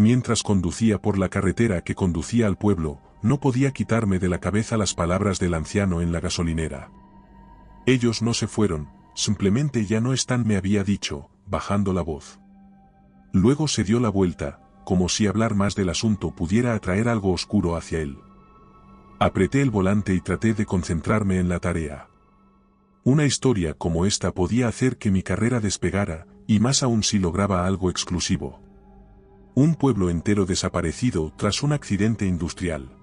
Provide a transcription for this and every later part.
Mientras conducía por la carretera que conducía al pueblo, no podía quitarme de la cabeza las palabras del anciano en la gasolinera. Ellos no se fueron, simplemente ya no están, me había dicho, bajando la voz. Luego se dio la vuelta, como si hablar más del asunto pudiera atraer algo oscuro hacia él. Apreté el volante y traté de concentrarme en la tarea. Una historia como esta podía hacer que mi carrera despegara, y más aún si lograba algo exclusivo. Un pueblo entero desaparecido tras un accidente industrial.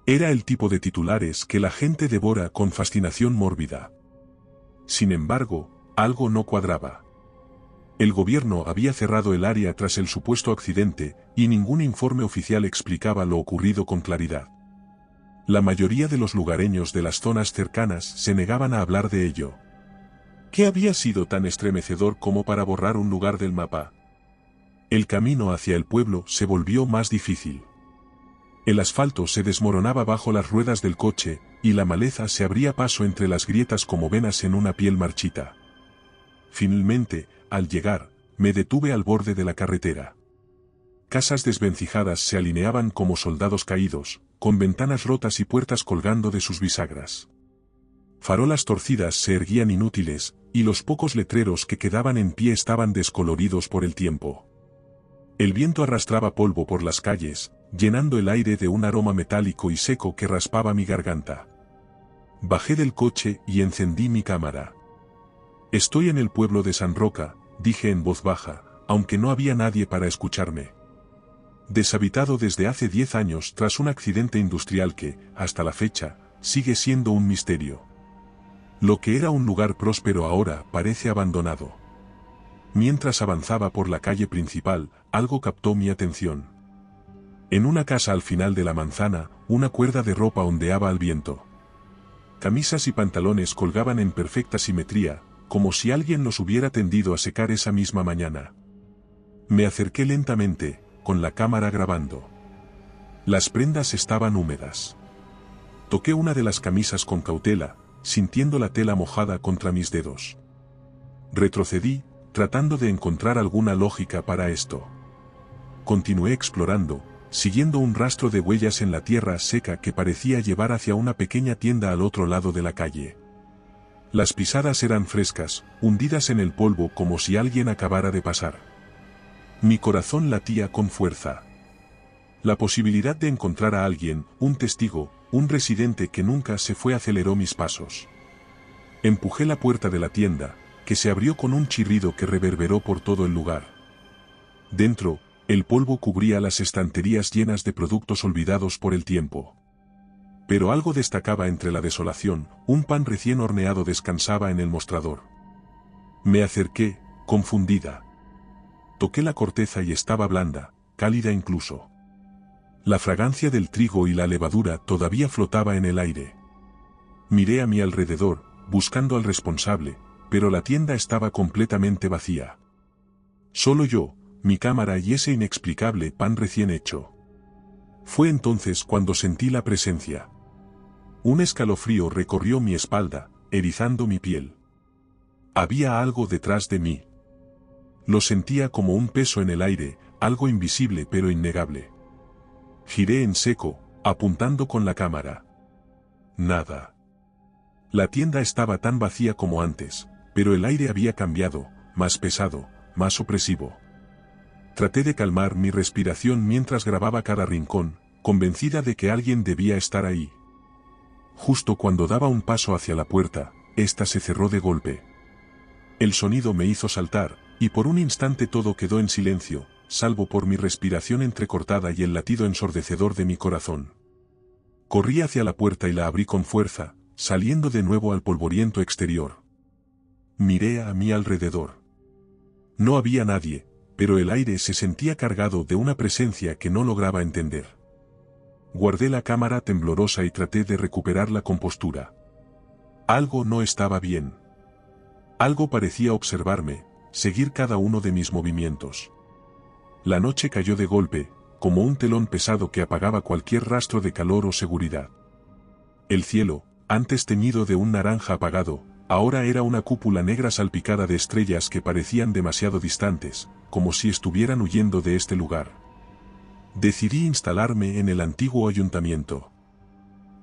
Era el tipo de titulares que la gente devora con fascinación mórbida. Sin embargo, algo no cuadraba. El gobierno había cerrado el área tras el supuesto accidente, y ningún informe oficial explicaba lo ocurrido con claridad. La mayoría de los lugareños de las zonas cercanas se negaban a hablar de ello. ¿Qué había sido tan estremecedor como para borrar un lugar del mapa? El camino hacia el pueblo se volvió más difícil. El asfalto se desmoronaba bajo las ruedas del coche, y la maleza se abría paso entre las grietas como venas en una piel marchita. Finalmente, al llegar, me detuve al borde de la carretera. Casas desvencijadas se alineaban como soldados caídos, con ventanas rotas y puertas colgando de sus bisagras. Farolas torcidas se erguían inútiles, y los pocos letreros que quedaban en pie estaban descoloridos por el tiempo. El viento arrastraba polvo por las calles, llenando el aire de un aroma metálico y seco que raspaba mi garganta. Bajé del coche y encendí mi cámara. Estoy en el pueblo de San Roca, dije en voz baja, aunque no había nadie para escucharme. Deshabitado desde hace 10 años tras un accidente industrial que, hasta la fecha, sigue siendo un misterio. Lo que era un lugar próspero ahora parece abandonado. Mientras avanzaba por la calle principal, algo captó mi atención. En una casa al final de la manzana, una cuerda de ropa ondeaba al viento. Camisas y pantalones colgaban en perfecta simetría, como si alguien los hubiera tendido a secar esa misma mañana. Me acerqué lentamente, con la cámara grabando. Las prendas estaban húmedas. Toqué una de las camisas con cautela, sintiendo la tela mojada contra mis dedos. Retrocedí, tratando de encontrar alguna lógica para esto. Continué explorando, siguiendo un rastro de huellas en la tierra seca que parecía llevar hacia una pequeña tienda al otro lado de la calle. Las pisadas eran frescas, hundidas en el polvo como si alguien acabara de pasar. Mi corazón latía con fuerza. La posibilidad de encontrar a alguien, un testigo, un residente que nunca se fue aceleró mis pasos. Empujé la puerta de la tienda, que se abrió con un chirrido que reverberó por todo el lugar. Dentro, el polvo cubría las estanterías llenas de productos olvidados por el tiempo. Pero algo destacaba entre la desolación, un pan recién horneado descansaba en el mostrador. Me acerqué, confundida. Toqué la corteza y estaba blanda, cálida incluso. La fragancia del trigo y la levadura todavía flotaba en el aire. Miré a mi alrededor, buscando al responsable, pero la tienda estaba completamente vacía. Solo yo, mi cámara y ese inexplicable pan recién hecho. Fue entonces cuando sentí la presencia. Un escalofrío recorrió mi espalda, erizando mi piel. Había algo detrás de mí. Lo sentía como un peso en el aire, algo invisible pero innegable. Giré en seco, apuntando con la cámara. Nada. La tienda estaba tan vacía como antes, pero el aire había cambiado, más pesado, más opresivo. Traté de calmar mi respiración mientras grababa cada rincón, convencida de que alguien debía estar ahí. Justo cuando daba un paso hacia la puerta, ésta se cerró de golpe. El sonido me hizo saltar, y por un instante todo quedó en silencio, salvo por mi respiración entrecortada y el latido ensordecedor de mi corazón. Corrí hacia la puerta y la abrí con fuerza, saliendo de nuevo al polvoriento exterior. Miré a mi alrededor. No había nadie, pero el aire se sentía cargado de una presencia que no lograba entender. Guardé la cámara temblorosa y traté de recuperar la compostura. Algo no estaba bien. Algo parecía observarme, seguir cada uno de mis movimientos. La noche cayó de golpe, como un telón pesado que apagaba cualquier rastro de calor o seguridad. El cielo, antes teñido de un naranja apagado, ahora era una cúpula negra salpicada de estrellas que parecían demasiado distantes, como si estuvieran huyendo de este lugar. Decidí instalarme en el antiguo ayuntamiento.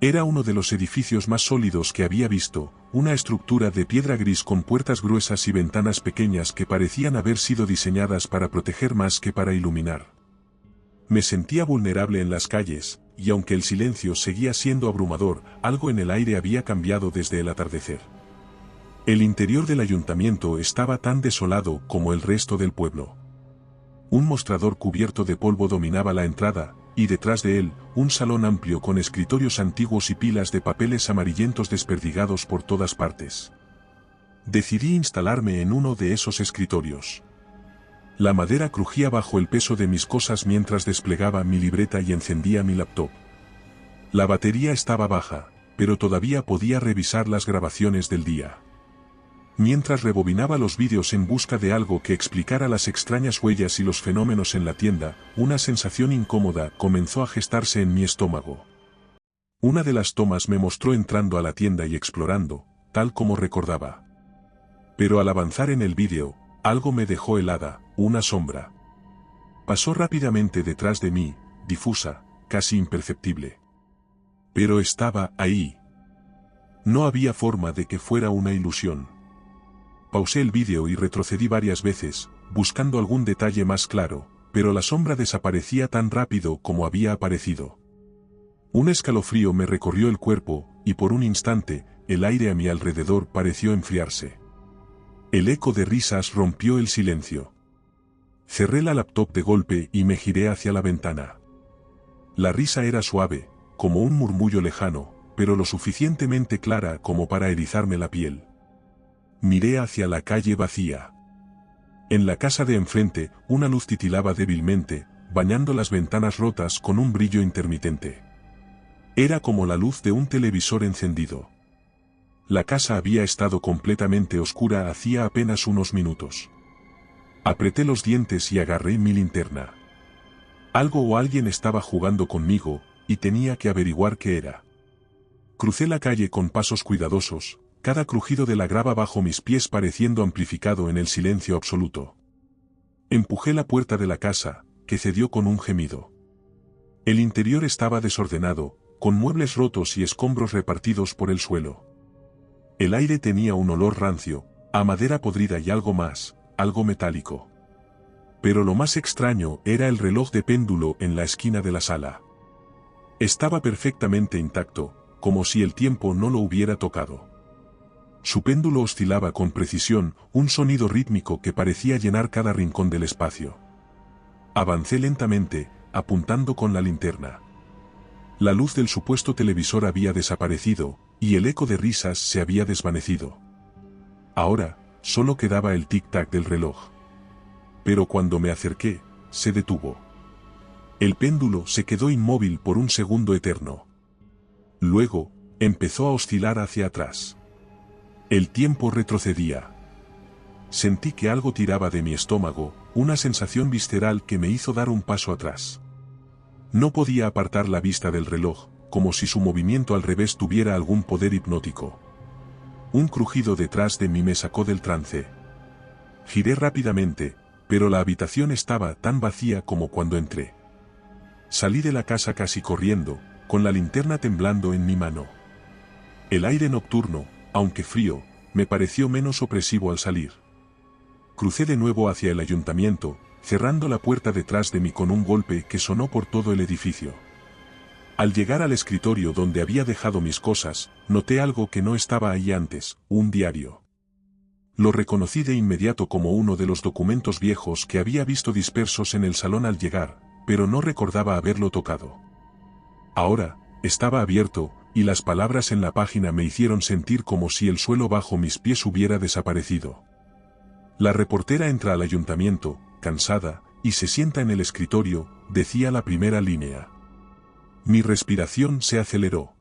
Era uno de los edificios más sólidos que había visto, una estructura de piedra gris con puertas gruesas y ventanas pequeñas que parecían haber sido diseñadas para proteger más que para iluminar. Me sentía vulnerable en las calles, y aunque el silencio seguía siendo abrumador, algo en el aire había cambiado desde el atardecer. El interior del ayuntamiento estaba tan desolado como el resto del pueblo. Un mostrador cubierto de polvo dominaba la entrada, y detrás de él, un salón amplio con escritorios antiguos y pilas de papeles amarillentos desperdigados por todas partes. Decidí instalarme en uno de esos escritorios. La madera crujía bajo el peso de mis cosas mientras desplegaba mi libreta y encendía mi laptop. La batería estaba baja, pero todavía podía revisar las grabaciones del día. Mientras rebobinaba los vídeos en busca de algo que explicara las extrañas huellas y los fenómenos en la tienda, una sensación incómoda comenzó a gestarse en mi estómago. Una de las tomas me mostró entrando a la tienda y explorando, tal como recordaba. Pero al avanzar en el vídeo, algo me dejó helada, una sombra. Pasó rápidamente detrás de mí, difusa, casi imperceptible. Pero estaba ahí. No había forma de que fuera una ilusión. Pausé el vídeo y retrocedí varias veces, buscando algún detalle más claro, pero la sombra desaparecía tan rápido como había aparecido. Un escalofrío me recorrió el cuerpo, y por un instante, el aire a mi alrededor pareció enfriarse. El eco de risas rompió el silencio. Cerré la laptop de golpe y me giré hacia la ventana. La risa era suave, como un murmullo lejano, pero lo suficientemente clara como para erizarme la piel. Miré hacia la calle vacía. En la casa de enfrente, una luz titilaba débilmente, bañando las ventanas rotas con un brillo intermitente. Era como la luz de un televisor encendido. La casa había estado completamente oscura hacía apenas unos minutos. Apreté los dientes y agarré mi linterna. Algo o alguien estaba jugando conmigo, y tenía que averiguar qué era. Crucé la calle con pasos cuidadosos, cada crujido de la grava bajo mis pies pareciendo amplificado en el silencio absoluto. Empujé la puerta de la casa, que cedió con un gemido. El interior estaba desordenado, con muebles rotos y escombros repartidos por el suelo. El aire tenía un olor rancio, a madera podrida y algo más, algo metálico. Pero lo más extraño era el reloj de péndulo en la esquina de la sala. Estaba perfectamente intacto, como si el tiempo no lo hubiera tocado. Su péndulo oscilaba con precisión, un sonido rítmico que parecía llenar cada rincón del espacio. Avancé lentamente, apuntando con la linterna. La luz del supuesto televisor había desaparecido, y el eco de risas se había desvanecido. Ahora, solo quedaba el tic-tac del reloj. Pero cuando me acerqué, se detuvo. El péndulo se quedó inmóvil por un segundo eterno. Luego, empezó a oscilar hacia atrás. El tiempo retrocedía. Sentí que algo tiraba de mi estómago, una sensación visceral que me hizo dar un paso atrás. No podía apartar la vista del reloj, como si su movimiento al revés tuviera algún poder hipnótico. Un crujido detrás de mí me sacó del trance. Giré rápidamente, pero la habitación estaba tan vacía como cuando entré. Salí de la casa casi corriendo, con la linterna temblando en mi mano. El aire nocturno, aunque frío, me pareció menos opresivo al salir. Crucé de nuevo hacia el ayuntamiento, cerrando la puerta detrás de mí con un golpe que sonó por todo el edificio. Al llegar al escritorio donde había dejado mis cosas, noté algo que no estaba ahí antes, un diario. Lo reconocí de inmediato como uno de los documentos viejos que había visto dispersos en el salón al llegar, pero no recordaba haberlo tocado. Ahora, estaba abierto, y las palabras en la página me hicieron sentir como si el suelo bajo mis pies hubiera desaparecido. La reportera entra al ayuntamiento, cansada, y se sienta en el escritorio, decía la primera línea. Mi respiración se aceleró.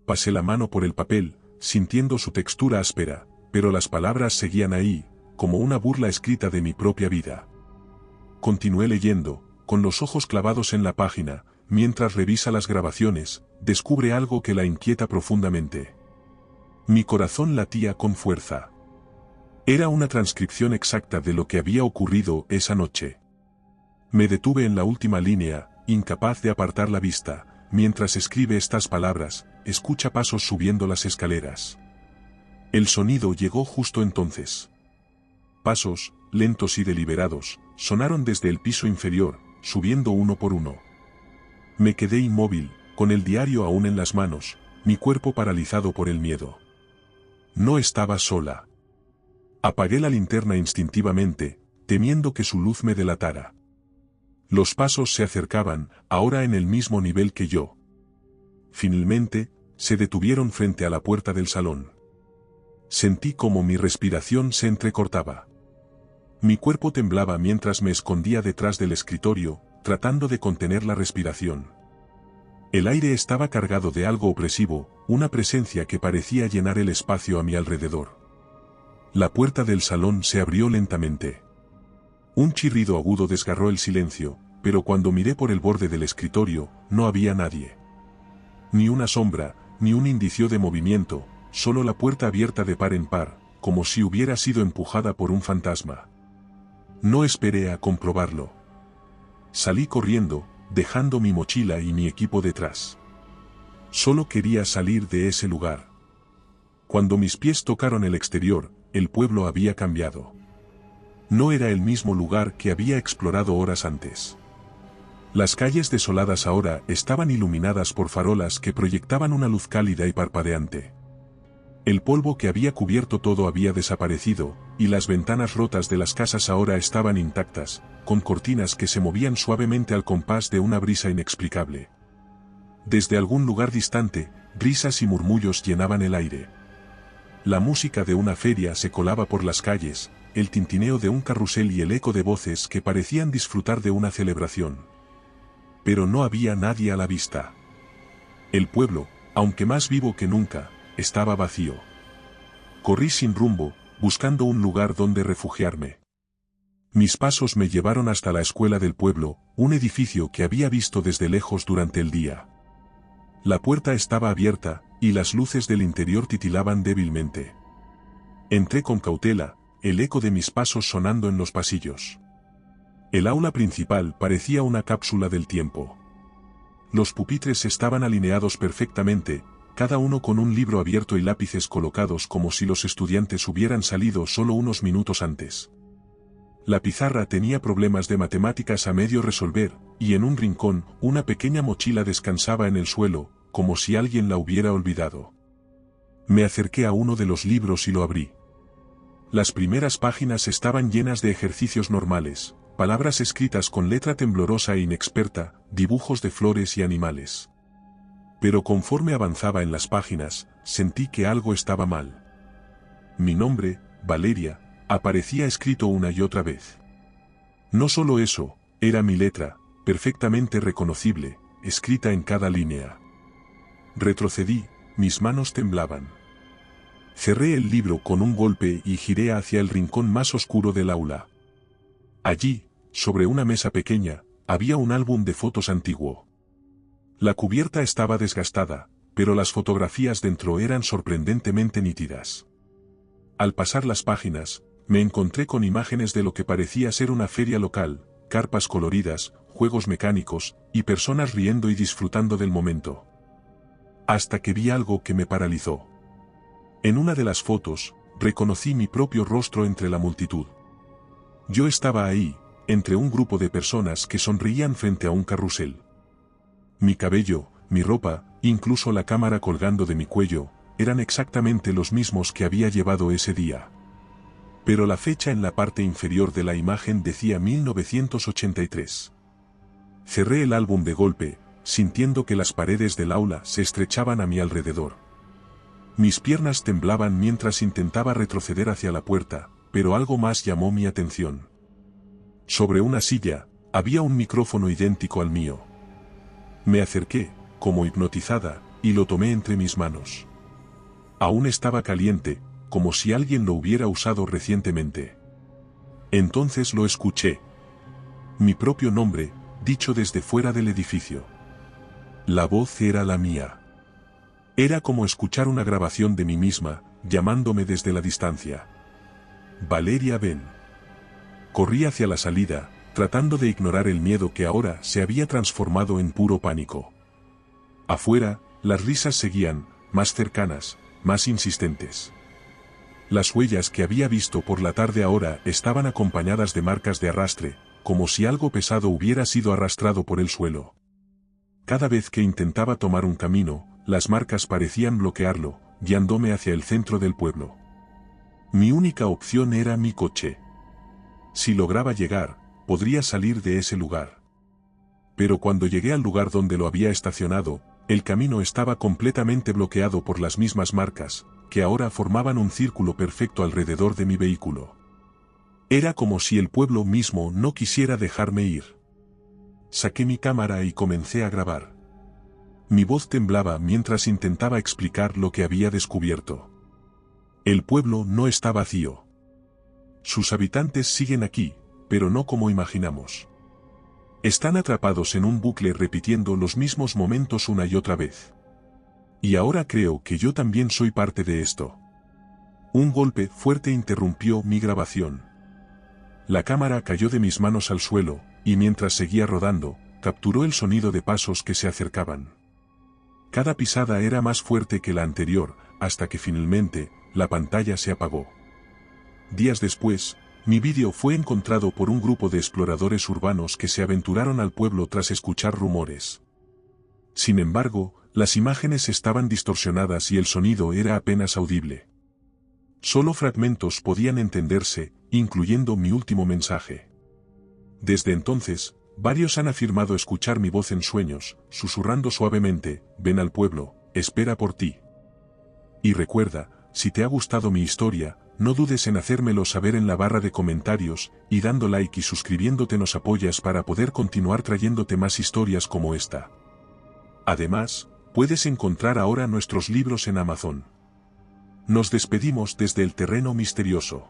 Pasé la mano por el papel, sintiendo su textura áspera, pero las palabras seguían ahí, como una burla escrita de mi propia vida. Continué leyendo, con los ojos clavados en la página, mientras revisa las grabaciones, descubre algo que la inquieta profundamente. Mi corazón latía con fuerza. Era una transcripción exacta de lo que había ocurrido esa noche. Me detuve en la última línea, incapaz de apartar la vista, mientras escribe estas palabras, escucha pasos subiendo las escaleras. El sonido llegó justo entonces. Pasos, lentos y deliberados, sonaron desde el piso inferior, subiendo uno por uno. Me quedé inmóvil, con el diario aún en las manos, mi cuerpo paralizado por el miedo. No estaba sola. Apagué la linterna instintivamente, temiendo que su luz me delatara. Los pasos se acercaban, ahora en el mismo nivel que yo. Finalmente, se detuvieron frente a la puerta del salón. Sentí como mi respiración se entrecortaba. Mi cuerpo temblaba mientras me escondía detrás del escritorio, tratando de contener la respiración. El aire estaba cargado de algo opresivo, una presencia que parecía llenar el espacio a mi alrededor. La puerta del salón se abrió lentamente. Un chirrido agudo desgarró el silencio, pero cuando miré por el borde del escritorio, no había nadie. Ni una sombra, ni un indicio de movimiento, solo la puerta abierta de par en par, como si hubiera sido empujada por un fantasma. No esperé a comprobarlo. Salí corriendo, dejando mi mochila y mi equipo detrás. Solo quería salir de ese lugar. Cuando mis pies tocaron el exterior, el pueblo había cambiado. No era el mismo lugar que había explorado horas antes. Las calles desoladas ahora estaban iluminadas por farolas que proyectaban una luz cálida y parpadeante. El polvo que había cubierto todo había desaparecido, y las ventanas rotas de las casas ahora estaban intactas, con cortinas que se movían suavemente al compás de una brisa inexplicable. Desde algún lugar distante, risas y murmullos llenaban el aire. La música de una feria se colaba por las calles, el tintineo de un carrusel y el eco de voces que parecían disfrutar de una celebración. Pero no había nadie a la vista. El pueblo, aunque más vivo que nunca, estaba vacío. Corrí sin rumbo, buscando un lugar donde refugiarme. Mis pasos me llevaron hasta la escuela del pueblo, un edificio que había visto desde lejos durante el día. La puerta estaba abierta, y las luces del interior titilaban débilmente. Entré con cautela, el eco de mis pasos sonando en los pasillos. El aula principal parecía una cápsula del tiempo. Los pupitres estaban alineados perfectamente, cada uno con un libro abierto y lápices colocados como si los estudiantes hubieran salido solo unos minutos antes. La pizarra tenía problemas de matemáticas a medio resolver, y en un rincón, una pequeña mochila descansaba en el suelo, como si alguien la hubiera olvidado. Me acerqué a uno de los libros y lo abrí. Las primeras páginas estaban llenas de ejercicios normales, palabras escritas con letra temblorosa e inexperta, dibujos de flores y animales. Pero conforme avanzaba en las páginas, sentí que algo estaba mal. Mi nombre, Valeria, aparecía escrito una y otra vez. No solo eso, era mi letra, perfectamente reconocible, escrita en cada línea. Retrocedí, mis manos temblaban. Cerré el libro con un golpe y giré hacia el rincón más oscuro del aula. Allí, sobre una mesa pequeña, había un álbum de fotos antiguo. La cubierta estaba desgastada, pero las fotografías dentro eran sorprendentemente nítidas. Al pasar las páginas, me encontré con imágenes de lo que parecía ser una feria local, carpas coloridas, juegos mecánicos, y personas riendo y disfrutando del momento. Hasta que vi algo que me paralizó. En una de las fotos, reconocí mi propio rostro entre la multitud. Yo estaba ahí, entre un grupo de personas que sonreían frente a un carrusel. Mi cabello, mi ropa, incluso la cámara colgando de mi cuello, eran exactamente los mismos que había llevado ese día. Pero la fecha en la parte inferior de la imagen decía 1983. Cerré el álbum de golpe, sintiendo que las paredes del aula se estrechaban a mi alrededor. Mis piernas temblaban mientras intentaba retroceder hacia la puerta, pero algo más llamó mi atención. Sobre una silla, había un micrófono idéntico al mío. Me acerqué, como hipnotizada, y lo tomé entre mis manos. Aún estaba caliente, como si alguien lo hubiera usado recientemente. Entonces lo escuché. Mi propio nombre, dicho desde fuera del edificio. La voz era la mía. Era como escuchar una grabación de mí misma, llamándome desde la distancia. Valeria, ven. Corrí hacia la salida, tratando de ignorar el miedo que ahora se había transformado en puro pánico. Afuera, las risas seguían, más cercanas, más insistentes. Las huellas que había visto por la tarde ahora estaban acompañadas de marcas de arrastre, como si algo pesado hubiera sido arrastrado por el suelo. Cada vez que intentaba tomar un camino, las marcas parecían bloquearlo, guiándome hacia el centro del pueblo. Mi única opción era mi coche. Si lograba llegar, podría salir de ese lugar. Pero cuando llegué al lugar donde lo había estacionado, el camino estaba completamente bloqueado por las mismas marcas, que ahora formaban un círculo perfecto alrededor de mi vehículo. Era como si el pueblo mismo no quisiera dejarme ir. Saqué mi cámara y comencé a grabar. Mi voz temblaba mientras intentaba explicar lo que había descubierto. El pueblo no está vacío. Sus habitantes siguen aquí, pero no como imaginamos. Están atrapados en un bucle repitiendo los mismos momentos una y otra vez. Y ahora creo que yo también soy parte de esto. Un golpe fuerte interrumpió mi grabación. La cámara cayó de mis manos al suelo, y mientras seguía rodando, capturó el sonido de pasos que se acercaban. Cada pisada era más fuerte que la anterior, hasta que finalmente, la pantalla se apagó. Días después, mi vídeo fue encontrado por un grupo de exploradores urbanos que se aventuraron al pueblo tras escuchar rumores. Sin embargo, las imágenes estaban distorsionadas y el sonido era apenas audible. Solo fragmentos podían entenderse, incluyendo mi último mensaje. Desde entonces, varios han afirmado escuchar mi voz en sueños, susurrando suavemente, ven al pueblo, espera por ti. Y recuerda, si te ha gustado mi historia, no dudes en hacérmelo saber en la barra de comentarios, y dando like y suscribiéndote nos apoyas para poder continuar trayéndote más historias como esta. Además, puedes encontrar ahora nuestros libros en Amazon. Nos despedimos desde el terreno misterioso.